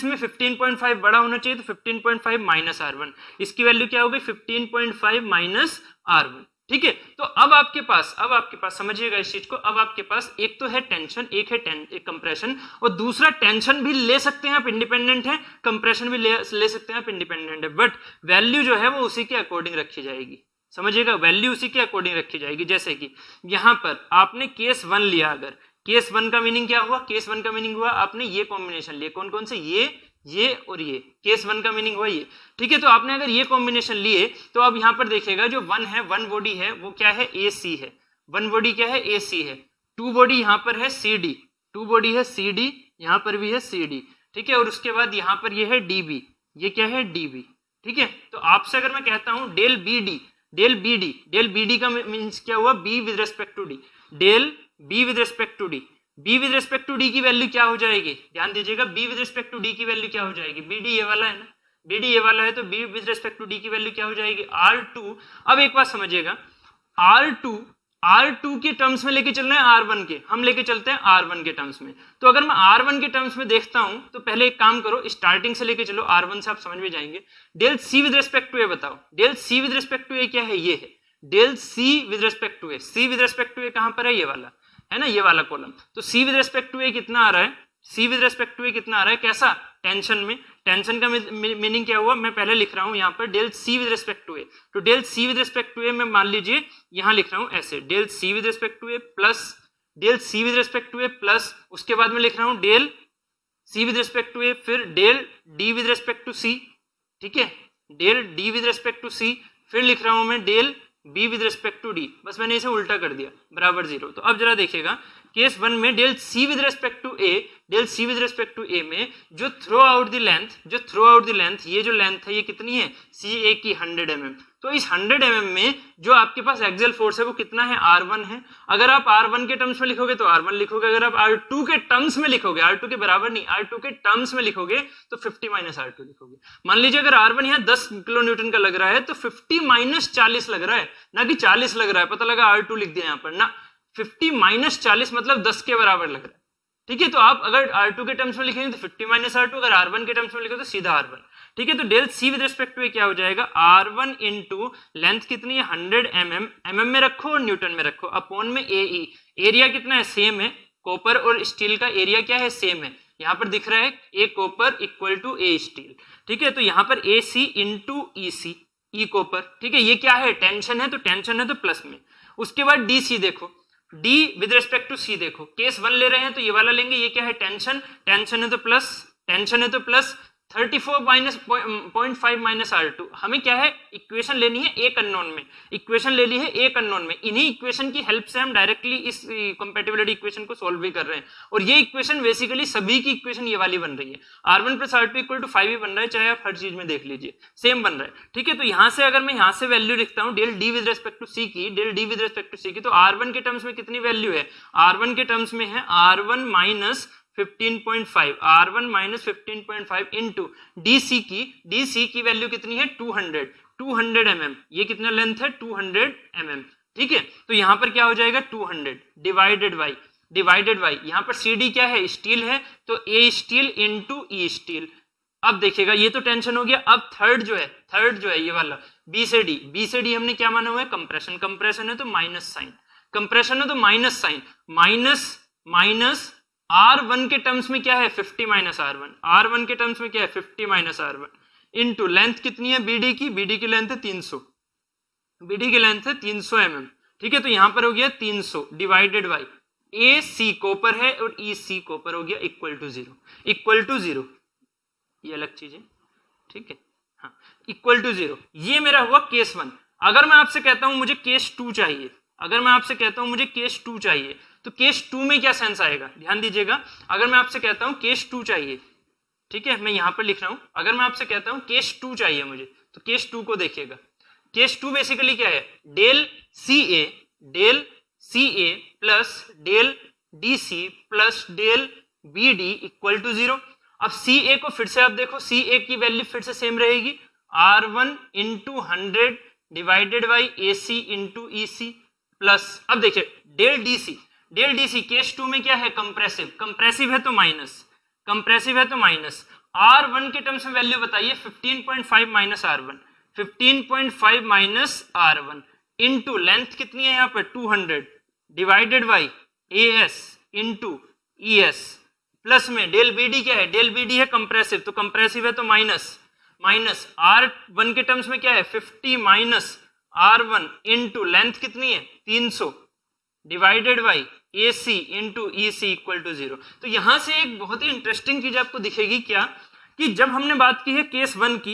में 15.5 बड़ा होना चाहिए, तो 15.5 माइनस R1, इसकी वैल्यू क्या होगी, 15.5 माइनस R1, ठीक है। तो अब आपके पास समझिएगा इस चीज को, अब आपके पास एक तो है टेंशन, एक कंप्रेशन, और दूसरा टेंशन भी ले सकते हैं आप, इंडिपेंडेंट है, कंप्रेशन भी ले सकते हैं आप, इंडिपेंडेंट है, बट वैल्यू जो है वो उसी के अकॉर्डिंग रखी जाएगी, समझिएगा, वैल्यू उसी के अकॉर्डिंग रखी जाएगी। जैसे कि यहां पर आपने केस 1 लिया, अगर केस 1 का मीनिंग क्या हुआ, केस 1 का मीनिंग हुआ आपने ये कॉम्बिनेशन लिए, कौन कौन से, ये और ये, केस 1 का मीनिंग हुआ ये, ठीक है। तो आपने अगर ये कॉम्बिनेशन लिए, तो अब यहां पर देखिएगा जो 1 है, 1 बॉडी है वो क्या है, AC है, 1 बॉडी क्या है, AC है, 2 बॉडी यहां पर है CD, 2 बॉडी है CD, यहां पर भी है CD, ठीक है, और उसके बाद यहां पर ये है DB, ये क्या है DB, ठीक है। तो आपसे अगर मैं कहता हूं डेल BD का मीन्स क्या हुआ, B with respect to D, del B with respect to D, B with respect to D की वैल्यू क्या हो जाएगी, ध्यान दीजिएगा, B with respect to D की वैल्यू क्या हो जाएगी, BD ये वाला है ना, BD ये वाला है, तो B with respect to D की वैल्यू क्या हो जाएगी, R2। अब एक बात समझिएगा, R2 के टर्म्स में लेके चलना है R1 के, हम लेके चलते हैं R1 के टर्म्स में। तो अगर मैं R1 के टर्म्स में देखता हूं, तो पहले एक काम करो, स्टार्टिंग से लेके चलो, R1 से आप समझ में जाएंगे। Del C with respect to A बताओ, del C with respect to A क्या है, ये है del C with respect to A, C with respect to A कहां पर है, ये वाला है ना, ये वाला कॉलम, तो C with respect to A कितना आ रहा है, C with respect to A कितना आ रहा है, कैसा, टेंशन में, टेंशन का मीनिंग क्या हुआ, मैं पहले लिख रहा हूं यहाँ पर del C with respect to A, तो del C with respect to A मैं मान लीजिए यहां लिख रहा हूं ऐसे, del C with respect to A plus del C with respect to A plus, उसके बाद में लिख रहा हूं del C with respect to A, फिर del D with respect to C, ठीक है, del D with respect to C, फिर लिख रहा हूं मैं del B with respect to D, बस मैंने इसे उल्टा कर दिया, बराबर 0। तो अब जरा देखिएगा केस 1 में del C with respect to A, del C with respect to A में जो थ्रो आउट द लेंथ, ये जो लेंथ है ये कितनी है, CA की 100 mm, तो इस 100 mm में जो आपके पास एक्सियल फोर्स है वो कितना है, R1 है। अगर आप R1 के टर्म्स में लिखोगे तो R1 लिखोगे, अगर आप R2 के टर्म्स में लिखोगे, R2 के बराबर नहीं, R2 के टर्म्स में लिखोगे तो 50 माइनस R2 लिखोगे। मान लीजिए अगर R1 यहाँ 10 किलो न्यूटन का लग रहा है, तो 50 माइनस 40 लग रहा है, ना कि 40 लग रहा है, पता लगा R2 लिख दिया यहाँ पर ना, 50 माइनस 40 मतलब 10 के बराबर लग रहा है, ठीक है। तो आप अगर R2 के टर्म्स में लिखेंगे तो 50 माइनस R2, अगर R1 के टर्म्स में लिखोगे तो सीधा R1, ठीक है। तो del C with respect to क्या हो जाएगा, R1 इंटू लेंथ कितनी है 100 mm में रखो और न्यूटन में रखो, अपॉन में AE, एरिया कितना है, सेम है, कॉपर और स्टील का एरिया क्या है, सेम है, यहाँ पर दिख रहा है A copper equal to A steel, ठीक है। तो यहाँ पर AC into EC, E copper, ठीक है, ये क्या है, टेंशन है, तो टेंशन है तो प्लस में, उसके बाद DC देखो, D with respect to C देखो, केस 1 ले रहे हैं तो ये वाला लेंगे, ये क्या है, टेंशन है तो प्लस, टेंशन है तो प्लस 34 माइनस 0.5 माइनस R2। हमें क्या है, इक्वेशन लेनी है एक अननोन में, इक्वेशन लेनी है एक अननोन में। इन्हीं इक्वेशन की हेल्प से हम डायरेक्टली इस कंपैटिबिलिटी इक्वेशन को सॉल्व भी कर रहे हैं। और ये इक्वेशन बेसिकली सभी की इक्वेशन ये वाली बन रही है, R1 plus R2 equal to 5 ही बन रहा है, चाहे आप हर चीज में देख लीजिए सेम बन रहा है। ठीक है, तो यहाँ से अगर मैं यहाँ से वैल्यू लिखता हूँ del D with respect to C की, del D with respect to C की, तो R1 के टर्म्स में कितनी वैल्यू है, R1 के टर्म्स में है R1 minus 15.5, R1 minus 15.5 into DC की वैल्यू कितनी है 200 mm, ये कितना लेंथ है 200 mm। ठीक है, तो यहां पर क्या हो जाएगा 200 डिवाइडेड बाई यहां पर CD क्या है, स्टील है, तो A steel into E steel. अब देखिएगा ये तो टेंशन हो गया। अब थर्ड जो है ये वाला B से D हमने क्या माना हुआ है, कंप्रेशन है तो माइनस साइन, कंप्रेशन है तो माइनस साइन, माइनस R1 के टर्म्स में क्या है 50 माइनस R1, R1 के टर्म्स में क्या है 50 माइनस R1 इंटू लेंथ कितनी है BD की लेंथ है 300 mm। ठीक है, तो यहां पर हो गया 300 डिवाइडेड बाई AC कॉपर है और EC कॉपर हो गया इक्वल टू जीरो, ये अलग चीज है। ठीक है, हाँ इक्वल टू 0, ये मेरा हुआ केस 1। अगर मैं आपसे कहता हूं मुझे केस 2 चाहिए, तो केस 2 में क्या सेंस आएगा, ध्यान दीजिएगा। अगर मैं आपसे कहता हूं केस 2 चाहिए, ठीक है, मैं यहां पर लिख रहा हूं, अगर मैं आपसे कहता हूं केस 2 चाहिए मुझे, तो केस 2 को देखिएगा। केस 2 बेसिकली क्या है, del CA plus del DC plus del BD equal to 0। अब CA को फिर से आप देखो, CA की वैल्यू फिर से सेम रहेगी, R1 into 100 divided by AC into EC plus, अब देखिए डेल DC केस 2 में क्या है, कंप्रेसिव है तो माइनस, R1 के टर्म्स में वैल्यू बताइए 15.5 minus R1, 15.5 minus R1 into length कितनी है यहाँ पर 200 divided by AS into ES plus में डेल BD क्या है, डेल BD है कंप्रेसिव, तो कंप्रेसिव है तो माइनस R1 के टर्म्स में क्या है 50 माइनस R1 इंटू लेंथ कितनी है 300 divided by AC into EC equal to 0। तो यहां से एक बहुत ही इंटरेस्टिंग चीज आपको दिखेगी क्या, कि जब हमने बात की है केस 1 की,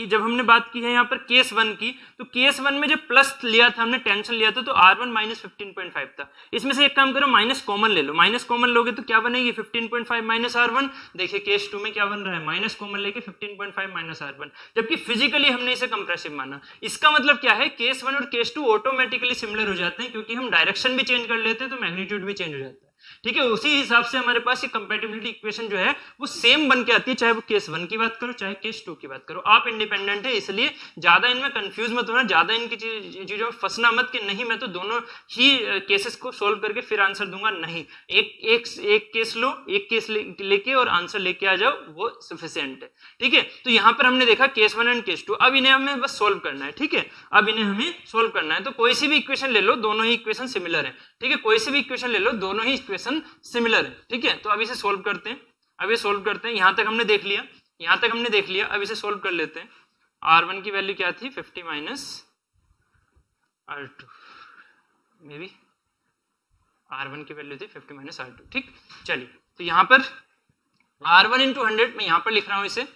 यहाँ पर केस 1 की, तो केस 1 में जब प्लस लिया था हमने, टेंशन लिया था, तो R1 माइनस 15.5 था। इसमें से एक काम करो, माइनस कॉमन ले लो, माइनस कॉमन लोगे तो क्या बनेगी 15.5 माइनस R1। देखिए केस 2 में क्या बन रहा है, माइनस कॉमन लेके 15.5 माइनस R1, जबकि फिजिकली हमने इसे कंप्रेसिव माना। इसका मतलब क्या है, केस 1 और केस 2 ऑटोमेटिकली सिमिलर हो जाते हैं, क्योंकि हम डायरेक्शन भी चेंज कर लेते हैं तो मैग्नीट्यूड भी चेंज हो जाता है। ठीक है, उसी हिसाब से हमारे पास ये कंपैटिबिलिटी इक्वेशन जो है वो सेम बन के आती है, चाहे वो केस 1 की बात करो चाहे केस 2 की बात करो। आप इंडिपेंडेंट है, इसलिए ज्यादा इनमें कंफ्यूज मत होना, ज्यादा इनकी चीजों में फंसना मत कि नहीं मैं तो दोनों ही केसेस को सोल्व करके फिर आंसर दूंगा। नहीं, एक केस लो, एक केस लेके और आंसर लेके आ जाओ, वो सफिशिएंट है। ठीक है, तो यहां पर हमने देखा केस 1 एंड केस 2, अब इन्हें हमें बस सोल्व करना है। ठीक है, अब इन्हें हमें सोल्व करना है, तो कोई सी भी इक्वेशन ले लो, दोनों ही इक्वेशन सिमिलर है। ठीक है, कोई सी भी इक्वेशन ले लो, दोनों ही इक्वेशन सिमिलर है। ठीक है, तो अब इसे सोल्व करते हैं, यहां तक हमने देख लिया, अब इसे सोल्व कर लेते हैं। R1 की वैल्यू क्या थी 50 minus R2, may be R1 की वैल्यू थी 50 माइनस R2। ठीक, चलिए, तो यहां पर R1 इंटू 100 मैं यहां पर लिख रहा हूं इसे,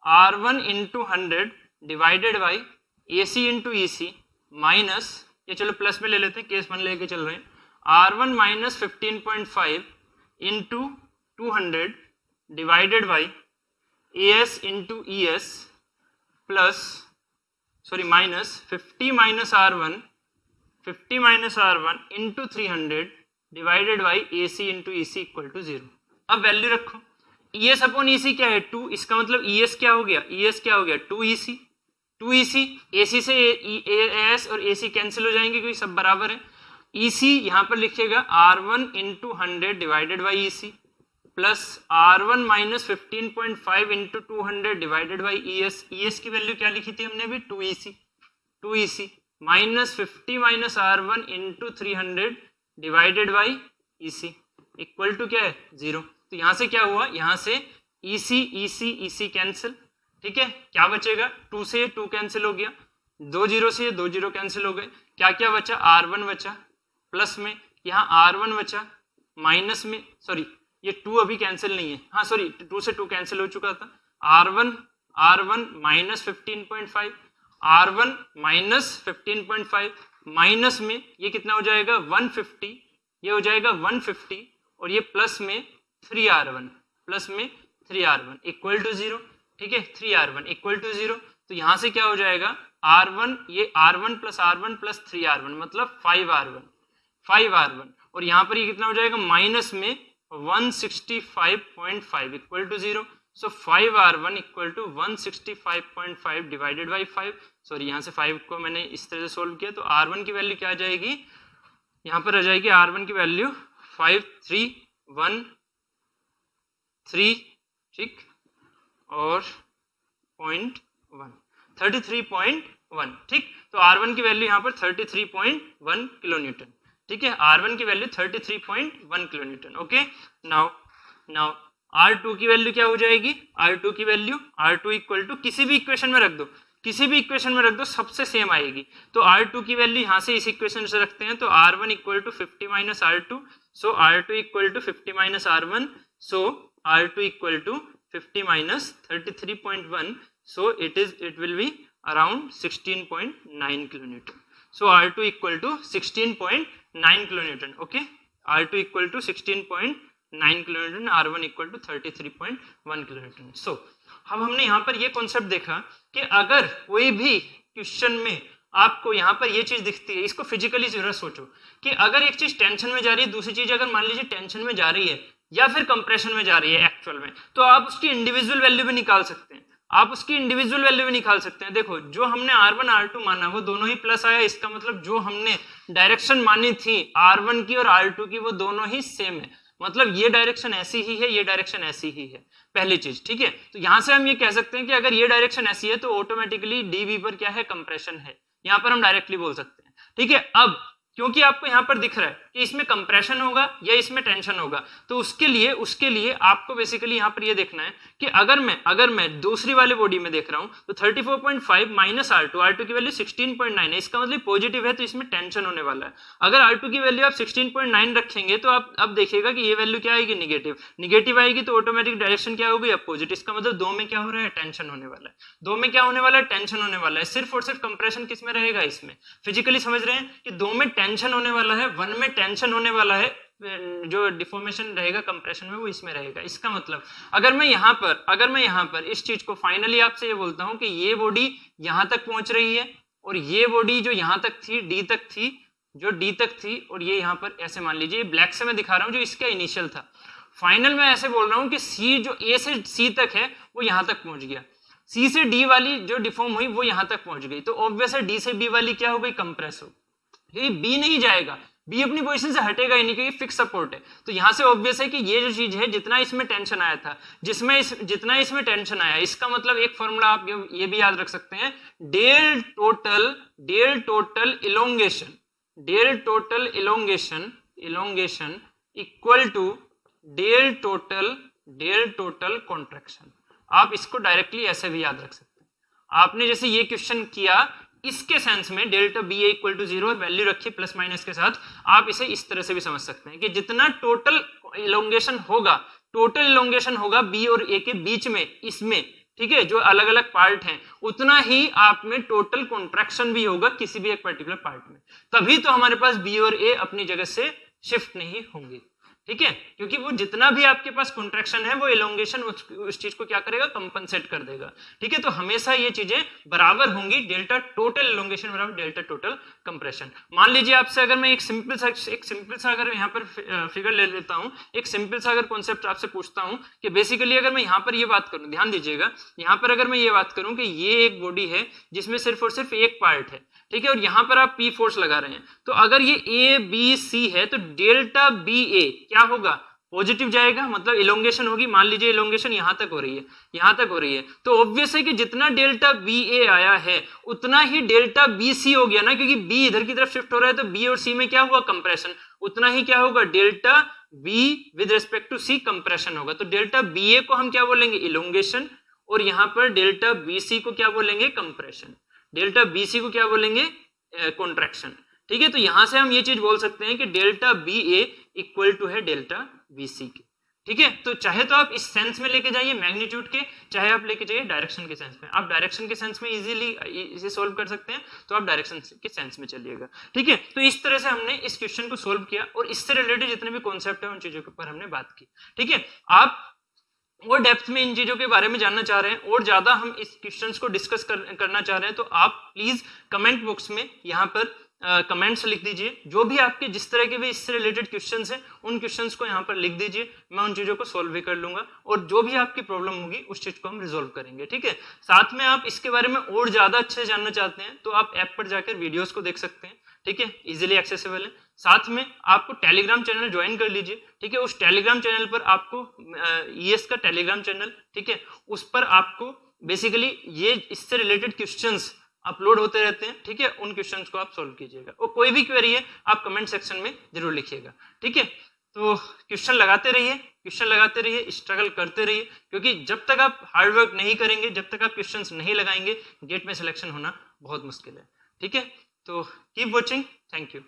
R1 into 100 divided by AC into EC minus, ये चलो प्लस में ले लेते हैं, केस 1 लेके चल रहे हैं, R1 minus 15.5 into 200 divided by AS into ES plus minus 50 minus R1 into 300 divided by AC into EC equal to 0। अब वैल्यू रखो, ES अपॉन EC क्या है 2, इसका मतलब ES क्या हो गया 2EC, AC से AS और AC कैंसिल हो जाएंगे क्योंकि सब बराबर है। EC यहाँ पर लिखिएगा R1 into 100 divided by EC plus R1 minus 15.5 into 200 divided by ES की वैल्यू क्या लिखी थी हमने अभी 2EC minus 50 minus R1 into 300 divided by EC equal to क्या है 0। तो यहाँ से क्या हुआ, यहाँ से EC कैंसिल। ठीक है, क्या बचेगा, 2 से 2 कैंसिल हो गया, 2 0 से 2 0 कैंसिल हो गए, क्या क्या बचा, R1 बचा, प्लस में यहाँ R1 बचा, माइनस में, सॉरी ये 2 अभी कैंसिल नहीं है, हाँ सॉरी 2 से 2 कैंसिल हो चुका था, R1 minus 15.5, R1 minus 15.5, minus में ये कितना हो जाएगा 150, ये हो जाएगा 150 और ये प्लस में 3R1, प्लस में 3R1 इक्वल टू 0, ठीक है, 3R1 इक्वल टू 0। तो यहाँ से क्या हो जाएगा R1, ये R1 प्लस 3R1 मतलब 5R1 और यहाँ पर ये कितना हो जाएगा माइनस में 165.5 equal to 0। So 5R1 equal to 165.5 divided by 5, sorry यहाँ से 5 को मैंने इस तरह से सोल्व किया तो R1 की वैल्यू क्या आ जाएगी, यहाँ पर आ जाएगी R1 की वैल्यू 5313, ठीक, और 0.1 33.1, ठीक। तो R1 की वैल्यू यहाँ पर 33.1 किलो न्यूटन, ठीक है, R1 की value 33.1 kilo newton. Okay, now R2 की वैल्यू क्या हो जाएगी, R2 की वैल्यू R2 इक्वल टू किसी भी इक्वेशन में रख दो, किसी भी इक्वेशन में रख दो, सबसे सेम आएगी। तो R2 की वैल्यू यहाँ से इस इक्वेशन से रखते हैं तो R1 equal to 50 minus R2, so R2 equal to 50 minus R1, so R2 equal to 50 minus 33.1, so it will be around 16.9 kilo newton. so R2 equal to 16.9 kilo newton, okay, R2 equal to 16.9 kilo newton, R1 equal to 33.1 kilo newton. so अब हमने यहाँ पर ये concept देखा कि अगर कोई भी क्वेश्चन में आपको यहाँ पर ये चीज दिखती है, इसको फिजिकली जरा सोचो कि अगर एक चीज टेंशन में जा रही है, दूसरी चीज अगर मान लीजिए टेंशन में जा रही है या फिर कंप्रेशन में जा रही है एक्चुअल में, तो आप उसकी इंडिविजुअल वैल्यू भी निकाल सकते हैं, आप उसकी इंडिविजुअल वैल्यू भी निकाल सकते हैं। देखो जो हमने R1 R2 माना वो दोनों ही प्लस आया, इसका मतलब जो हमने डायरेक्शन मानी थी R1 की और R2 की वो दोनों ही सेम है, मतलब ये डायरेक्शन ऐसी ही है, ये डायरेक्शन ऐसी ही है, पहली चीज, ठीक है। तो यहां से हम ये कह सकते हैं कि अगर ये डायरेक्शन ऐसी है तो ऑटोमेटिकली डीवी पर क्या है, कंप्रेशन है, यहां पर हम डायरेक्टली बोल सकते हैं, ठीक है। अब क्योंकि आपको यहां पर दिख रहा है कि इसमें कंप्रेशन होगा या इसमें टेंशन होगा, तो उसके लिए आपको बेसिकली यहां पर ये देखना है कि अगर मैं दूसरी वाले बॉडी में देख रहा हूं तो 34.5 माइनस R2 की वैल्यू 16.9 है, इसका मतलब पॉजिटिव है तो इसमें टेंशन होने वाला है। अगर R2 की वैल्यू आप 16.9 रखेंगे तो आप अब देखिएगा कि ये वैल्यू क्या आएगी, निगेटिव आएगी, तो ऑटोमेटिक डायरेक्शन क्या होगी, अपोजिट। इसका मतलब दो में क्या हो रहा है, टेंशन होने वाला है, दो में क्या होने वाला है, टेंशन होने वाला है। सिर्फ और सिर्फ कंप्रेशन किस में रहेगा, इसमें। फिजिकली समझ रहे हैं कि दो में टेंशन होने वाला है, वन में टेंशन होने वाला है, जो डिफॉर्मेशन रहेगा कंप्रेशन में वो इसमें रहेगा। इसका मतलब अगर मैं यहाँ पर इस चीज को फाइनली आपसे ये बोलता हूं कि ये बॉडी यहां तक पहुंच रही है और ये बॉडी जो यहां तक थी, डी तक थी और ये यहां पर ऐसे मान लीजिए ब्लैक से मैं दिखा रहा हूं जो इसका इनिशियल था, फाइनल में ऐसे बोल रहा हूं कि सी जो ए से सी तक है वो यहां तक पहुंच गया, सी से डी वाली जो डिफॉर्म हुई वो यहां तक पहुंच गई, तो ऑब्वियस है डी से बी वाली क्या हो गई, कंप्रेस हो गई। बी नहीं जाएगा, बी अपनी पोजीशन से हटेगा ही नहीं क्योंकि फिक्स सपोर्ट है। तो यहां से ऑब्वियस है कि ये जो चीज है, जितना इसमें टेंशन आया था, जितना इसमें टेंशन आया, इसका मतलब एक फॉर्मूला आप ये भी याद रख सकते हैं, del total elongation equal to del total contraction. आप इसको डायरेक्टली ऐसे भी याद रख सकते हैं। आपने जैसे ये क्वेश्चन किया, इसके सेंस में delta B A equal to 0 value रखी प्लस माइनस के साथ, आप इसे इस तरह से भी समझ सकते हैं कि जितना टोटल इलोंगेशन होगा बी और ए के बीच में, इसमें, ठीक है, जो अलग अलग पार्ट हैं, उतना ही आप में टोटल कॉन्ट्रैक्शन भी होगा किसी भी एक पर्टिकुलर पार्ट में, तभी तो हमारे पास बी और ए अपनी जगह से शिफ्ट नहीं होंगे, ठीक है, क्योंकि वो जितना भी आपके पास कॉन्ट्रैक्शन है वो इलोंगेशन उस चीज को क्या करेगा, कंपनसेट कर देगा, ठीक है। तो हमेशा ये चीजें बराबर होंगी, डेल्टा टोटल इलोंगेशन बराबर डेल्टा टोटल कंप्रेशन। मान लीजिए आपसे अगर मैं एक सिंपल सा अगर यहाँ पर फिगर ले लेता हूँ, एक सिंपल सा अगर कॉन्सेप्ट आपसे पूछता हूँ कि बेसिकली अगर मैं यहाँ पर ये बात करूँ, ध्यान दीजिएगा, यहाँ पर अगर मैं ये बात करूँ कि ये एक बॉडी है जिसमें सिर्फ और सिर्फ एक पार्ट है, ठीक है, और यहाँ पर आप पी फोर्स लगा रहे हैं, तो अगर ये ए बी सी है तो डेल्टा बी ए क्या होगा, पॉजिटिव जाएगा, मतलब इलोंगेशन होगी। मान लीजिए इलोंगेशन यहां तक हो रही है, तो ऑब्वियस है कि जितना डेल्टा बी ए आया है उतना ही डेल्टा बी सी हो गया ना, क्योंकि बी इधर की तरफ शिफ्ट हो रहा है, तो बी और सी में क्या हुआ, कंप्रेशन, उतना ही क्या होगा, delta B with respect to C compression होगा। तो डेल्टा बी ए को हम क्या बोलेंगे, इलोंगेशन, और यहाँ पर डेल्टा बी सी को क्या बोलेंगे, कंप्रेशन, डेल्टा बी सी को क्या बोलेंगे, कॉन्ट्रैक्शन, ठीक है। तो यहां से हम ये चीज बोल सकते हैं कि delta B A equal to है डेल्टा बी सी के, ठीक है। तो चाहे तो आप इस सेंस में लेके जाइए मैग्नीट्यूड के, चाहे आप लेके जाइए डायरेक्शन के सेंस में। आप डायरेक्शन के सेंस में इजीली इसे सोल्व कर सकते हैं, तो आप डायरेक्शन के सेंस में चलिएगा, ठीक है। तो इस तरह से हमने इस क्वेश्चन को सोल्व किया और इससे रिलेटेड जितने भी कॉन्सेप्ट है उन चीजों के ऊपर हमने बात की, ठीक है। आप और डेप्थ में इन चीजों के बारे में जानना चाह रहे हैं और ज्यादा हम इस क्वेश्चंस को डिस्कस करना चाह रहे हैं, तो आप प्लीज कमेंट बॉक्स में यहाँ पर कमेंट्स लिख दीजिए। जो भी आपके जिस तरह के भी इससे रिलेटेड क्वेश्चंस हैं उन क्वेश्चंस को यहाँ पर लिख दीजिए, मैं उन चीजों को सोल्व भी कर लूंगा और जो भी आपकी प्रॉब्लम होगी उस चीज को हम रिजोल्व करेंगे, ठीक है। साथ में आप इसके बारे में और ज्यादा अच्छे से जानना चाहते हैं तो आप ऐप पर जाकर वीडियोस को देख सकते हैं, ठीक है, इजीली एक्सेसिबल है। साथ में आपको टेलीग्राम चैनल ज्वाइन कर लीजिए, ठीक है। उस टेलीग्राम चैनल पर आपको ईएस का टेलीग्राम चैनल, ठीक है, उस पर आपको बेसिकली ये इससे रिलेटेड क्वेश्चंस अपलोड होते रहते हैं, ठीक है। उन क्वेश्चंस को आप सॉल्व कीजिएगा और कोई भी क्वेरी है आप कमेंट सेक्शन में जरूर लिखिएगा, ठीक है। तो क्वेश्चन लगाते रहिए, स्ट्रगल करते रहिए, क्योंकि जब तक आप हार्ड वर्क नहीं करेंगे, जब तक आप क्वेश्चंस नहीं लगाएंगे, गेट में सिलेक्शन होना बहुत मुश्किल है, ठीक है। तो कीप वॉचिंग, थैंक यू।